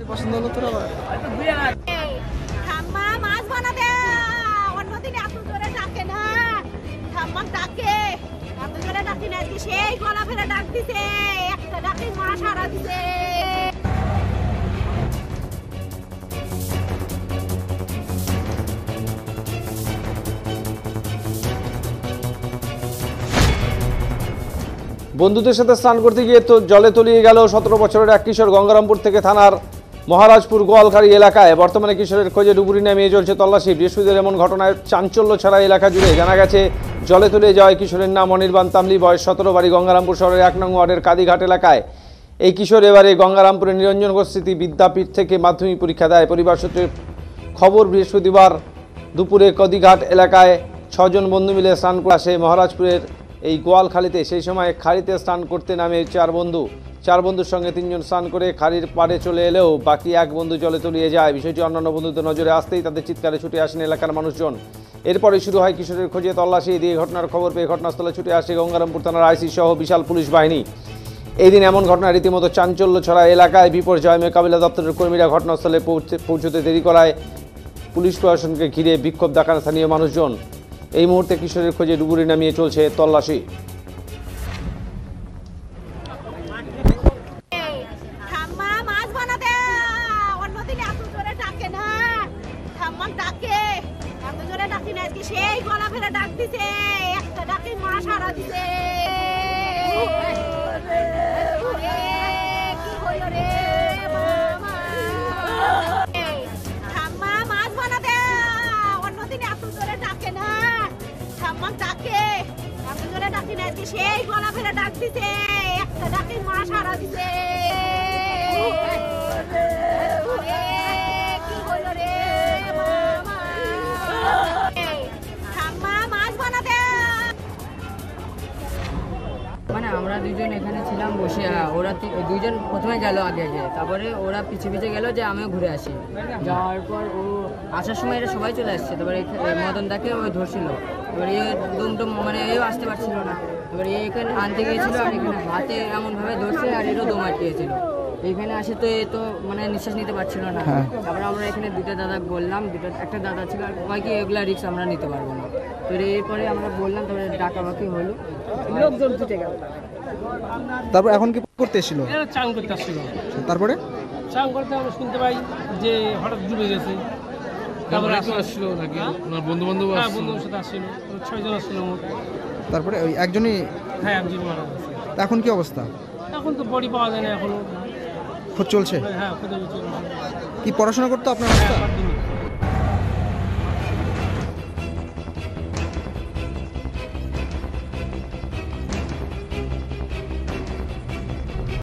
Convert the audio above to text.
পছন্দ হলো তোর আবার ঠাম্মা মাছ বানাতে অন্যদিন এত জোরে ডাকে না ঠাম্মা ডাকে এত জোরে ডাকি না সেই গলা ফেলে ডাক দিছে একটা ডাকে মা সারা দিছে বন্ধুদের সাথে স্নান করতে গিয়ে তো জলে তলিয়ে গেল 17 বছরের এক কিশোর। গঙ্গারামপুর থেকে থানার মহারাজপুর গোয়ালখালী এলাকায় বর্তমানে কিশোরের খোঁজে ডুবুরি নামিয়ে চলছে তল্লাশি। বৃহস্পতিবার এমন ঘটনায় চাঞ্চল্য ছড়া এলাকা জুড়ে। জানা গেছে জলে তলিয়ে যাওয়া কিশোরের নাম অনির্বাণ তামলি, বয়স 17, বাড়ি গঙ্গারামপুর শহরের 1 নং ওয়ার্ডের কাদিঘাট এলাকায়। এই কিশোর এবারে গঙ্গারামপুরের নিরঞ্জনগর স্মৃতি বিদ্যাপীঠ থেকে মাধ্যমিক পরীক্ষা দেয়। পরিবার সূত্রে খবর, বৃহস্পতিবার দুপুরে কাদিঘাট এলাকায় 6 জন বন্ধু মিলে স্নান করে আসে মহারাজপুরের এই গোয়ালখালীতে। সেই সময় খাড়িতে স্নান করতে নামে 4 বন্ধু। 4 বন্ধুর সঙ্গে 3 জন স্নান করে খাড়ির পাড়ে চলে এলেও বাকি 1 বন্ধু জলে তলিয়ে যায়। বিষয়টি অন্যান্য বন্ধুদের নজরে আসতেই তাদের চিৎকারে ছুটে আসেন এলাকার মানুষজন। এরপরে শুরু হয় কিশোরের খোঁজে তল্লাশি। দিয়ে ঘটনার খবর পেয়ে ঘটনাস্থলে ছুটে আসে গঙ্গারামপুর থানার আইসি সহ বিশাল পুলিশ বাহিনী। এই দিন এমন ঘটনা রীতিমতো চাঞ্চল্য ছড়া এলাকায়। বিপর্যয় মোকাবিলা দপ্তরের কর্মীরা ঘটনাস্থলে পৌঁছতে দেরি করায় পুলিশ প্রশাসনকে ঘিরে বিক্ষোভ দেখান স্থানীয় মানুষজন। এই মুহূর্তে কিশোরের খোঁজে ডুবুরি নামিয়ে চলছে তল্লাশি। ঠাম্মা মাছ বানাতে অন্যদিন এত জোরে ডাকে না ঠাম্মা ডাকে এত জোরে ডাকি না সেই গলা ফেলে ডাক দিছে একটা ডাকে মা সারা দিছে কি হইল রে মামা ঠাম্মা মাছ বানাতে অন্যদিন এত জোরে ডাকে না ঠাম্মা ডাকে এত জোরে ডাকি না সেই গলা ফেলে ডাক দিছে একটা ডাকে মা সারা দিছে কি হইল রে মামা ঠাম্মা মাছ বানাতে মানে আমরা দুজন এখানে ছিলাম বসে, ওরা দুজন প্রথমে গেল আগে আগে, তারপরে ওরা পিছে পিছে গেল যে আমিও ঘুরে আসি। যাওয়ার পর ও আসার সময় এরা সবাই চলে আসছে, তারপরে মদনদাকে ওই ধরছিল, এবার এ দুমটুম মানে এও আসতে পারছিল না, এবার এখানে আনতে গিয়েছিল আর এখানে হাতে এমনভাবে ধরছে আর এরও দম আটকিয়েছিল। এখানে আসে তো এ তো মানে নিঃশ্বাস নিতে পারছিল না। তারপরে আমরা এখানে 2টা দাদা বললাম, একটা দাদা ছিল আর কয়েকই এগুলা রিক্স আমরা নিতে পারবো না। তো এরপরে আমরা বললাম, তারপরে ডাকাবাকি হলো, লোকজন ছুটে গেল। তারপর এখন কি করতে এসেছিল? চান করতে আসছিল। তারপরে চান করতে আমরা শুনতে পাই যে হঠাৎ ডুবে গেছে। তারপরে আসছিল নাকি ওনার বন্ধু বান্ধব? হ্যাঁ, বন্ধুর সাথে আসছিল, 6 জন আসছিল। তারপরে ওই একজনই? হ্যাঁ, একজন মারা গেছে। এখন কি অবস্থা? এখন তো বডি পাওয়া যায় না, এখনো খোঁজ চলছে। হ্যাঁ, খোঁজ চলছে। কি পড়াশোনা করতো আপনার?